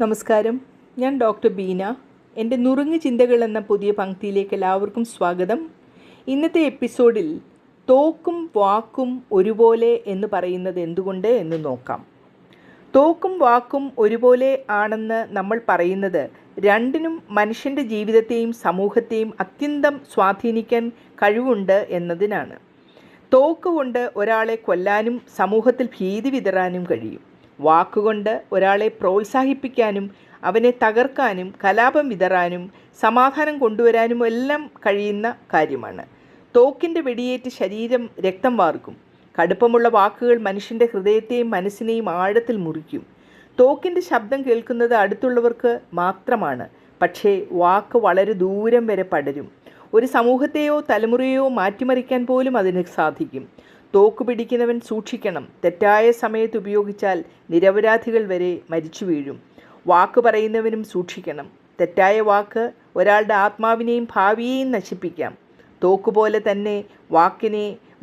നമസ്കാരം, ഞാൻ ഡോക്ടർ ബീന. എൻ്റെ നുറുങ്ങ് ചിന്തകൾ എന്ന പുതിയ പങ്ക്തിയിലേക്ക് എല്ലാവർക്കും സ്വാഗതം. ഇന്നത്തെ എപ്പിസോഡിൽ തോക്കും വാക്കും ഒരുപോലെ എന്ന് പറയുന്നത് എന്തുകൊണ്ട് എന്ന് നോക്കാം. തോക്കും വാക്കും ഒരുപോലെ ആണെന്ന് നമ്മൾ പറയുന്നത് രണ്ടിനും മനുഷ്യൻ്റെ ജീവിതത്തെയും സമൂഹത്തെയും അത്യന്തം സ്വാധീനിക്കാൻ കഴിവുണ്ട് എന്നതിനാണ്. തോക്ക് കൊണ്ട് ഒരാളെ കൊല്ലാനും സമൂഹത്തിൽ ഭീതി വിതറാനും കഴിയും. വാക്കുകൊണ്ട് ഒരാളെ പ്രോത്സാഹിപ്പിക്കാനും അവനെ തകർക്കാനും കലാപം വിതറാനും സമാധാനം കൊണ്ടുവരാനും എല്ലാം കഴിയുന്ന കാര്യമാണ്. തോക്കിൻ്റെ വെടിയേറ്റ് ശരീരം രക്തം വാർക്കും. കടുപ്പമുള്ള വാക്കുകൾ മനുഷ്യൻ്റെ ഹൃദയത്തെയും മനസ്സിനെയും ആഴത്തിൽ മുറിക്കും. തോക്കിൻ്റെ ശബ്ദം കേൾക്കുന്നത് അടുത്തുള്ളവർക്ക് മാത്രമാണ്, പക്ഷേ വാക്ക് വളരെ ദൂരം വരെ പടരും. ഒരു സമൂഹത്തെയോ തലമുറയോ മാറ്റിമറിക്കാൻ പോലും അതിന് സാധിക്കും. തോക്ക് പിടിക്കുന്നവൻ സൂക്ഷിക്കണം. തെറ്റായ സമയത്ത് ഉപയോഗിച്ചാൽ നിരപരാധികൾ വരെ മരിച്ചു വീഴും. വാക്ക് പറയുന്നവനും സൂക്ഷിക്കണം. തെറ്റായ വാക്ക് ഒരാളുടെ ആത്മാവിനെയും ഭാവിയെയും നശിപ്പിക്കാം. തോക്കുപോലെ തന്നെ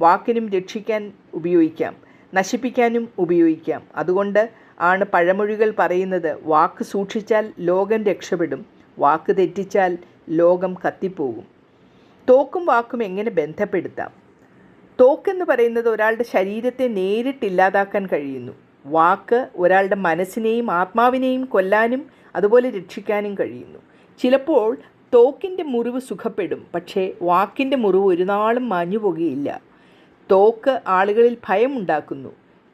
വാക്കിനും രക്ഷിക്കാൻ ഉപയോഗിക്കാം, നശിപ്പിക്കാനും ഉപയോഗിക്കാം. അതുകൊണ്ട് ആണ് പഴമൊഴികൾ പറയുന്നത്, വാക്ക് സൂക്ഷിച്ചാൽ ലോകം രക്ഷപ്പെടും, വാക്ക് തെറ്റിച്ചാൽ ലോകം കത്തിപ്പോകും. തോക്കും വാക്കും എങ്ങനെ ബന്ധപ്പെടുത്താം? തോക്കെന്ന് പറയുന്നത് ഒരാളുടെ ശരീരത്തെ നേരിട്ടില്ലാതാക്കാൻ കഴിയുന്നു. വാക്ക് ഒരാളുടെ മനസ്സിനെയും ആത്മാവിനെയും കൊല്ലാനും അതുപോലെ രക്ഷിക്കാനും കഴിയുന്നു. ചിലപ്പോൾ തോക്കിൻ്റെ മുറിവ് സുഖപ്പെടും, പക്ഷേ വാക്കിൻ്റെ മുറിവ് ഒരു നാളും മാഞ്ഞു പോകുകയില്ല. തോക്ക് ആളുകളിൽ ഭയമുണ്ടാക്കുന്നു.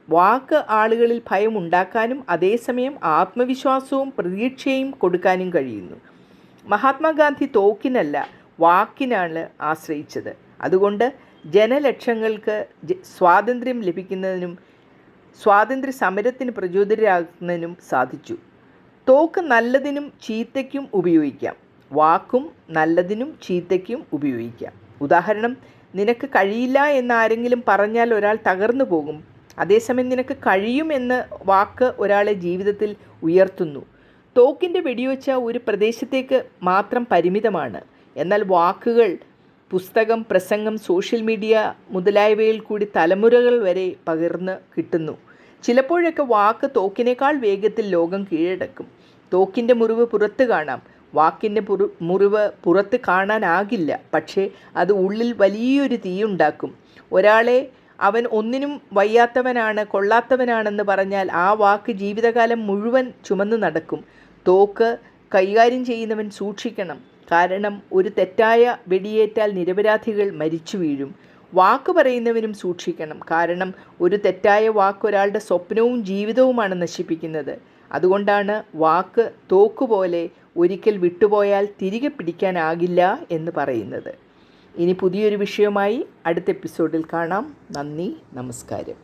വാക്ക് ആളുകളിൽ ഭയമുണ്ടാക്കാനും അതേസമയം ആത്മവിശ്വാസവും പ്രതീക്ഷയും കൊടുക്കാനും കഴിയുന്നു. മഹാത്മാഗാന്ധി തോക്കിനല്ല വാക്കിനാണ് ആശ്രയിച്ചത്. അതുകൊണ്ട് ജനലക്ഷങ്ങൾക്ക് സ്വാതന്ത്ര്യം ലഭിക്കുന്നതിനും സ്വാതന്ത്ര്യ സമരത്തിന് പ്രചോദനരാകുന്നതിനും സാധിച്ചു. തോക്ക് നല്ലതിനും ചീത്തയ്ക്കും ഉപയോഗിക്കാം. വാക്കും നല്ലതിനും ചീത്തയ്ക്കും ഉപയോഗിക്കാം. ഉദാഹരണം, നിനക്ക് കഴിയില്ല എന്നാരെങ്കിലും പറഞ്ഞാൽ ഒരാൾ തകർന്നു പോകും. അതേസമയം നിനക്ക് കഴിയുമെന്ന് വാക്ക് ഒരാളെ ജീവിതത്തിൽ ഉയർത്തുന്നു. തോക്കിൻ്റെ വെടിവെച്ച ഒരു പ്രദേശത്തേക്ക് മാത്രം പരിമിതമാണ്. എന്നാൽ വാക്കുകൾ പുസ്തകം, പ്രസംഗം, സോഷ്യൽ മീഡിയ മുതലായവയിൽ കൂടി തലമുറകൾ വരെ പകർന്ന് കിട്ടുന്നു. ചിലപ്പോഴൊക്കെ വാക്ക് തോക്കിനേക്കാൾ വേഗത്തിൽ ലോകം കീഴടക്കും. തോക്കിൻ്റെ മുറിവ് പുറത്ത് കാണാം, വാക്കിൻ്റെ മുറിവ് പുറത്ത് കാണാനാകില്ല. പക്ഷേ അത് ഉള്ളിൽ വലിയൊരു തീയുണ്ടാക്കും. ഒരാളെ അവൻ ഒന്നിനും വയ്യാത്തവനാണ്, കൊള്ളാത്തവനാണെന്ന് പറഞ്ഞാൽ ആ വാക്ക് ജീവിതകാലം മുഴുവൻ ചുമന്ന് നടക്കും. തോക്ക് കൈകാര്യം ചെയ്യുന്നവൻ സൂക്ഷിക്കണം. കാരണം ഒരു തെറ്റായ വെടിയേറ്റാൽ നിരപരാധികൾ മരിച്ചു വീഴും. വാക്ക് പറയുന്നവനും സൂക്ഷിക്കണം. കാരണം ഒരു തെറ്റായ വാക്ക് ഒരാളുടെ സ്വപ്നവും ജീവിതവുമാണ് നശിപ്പിക്കുന്നത്. അതുകൊണ്ടാണ് വാക്ക് തോക്കുപോലെ ഒരിക്കൽ വിട്ടുപോയാൽ തിരികെ പിടിക്കാനാകില്ല എന്ന് പറയുന്നത്. ഇനി പുതിയൊരു വിഷയവുമായി അടുത്ത എപ്പിസോഡിൽ കാണാം. നന്ദി, നമസ്കാരം.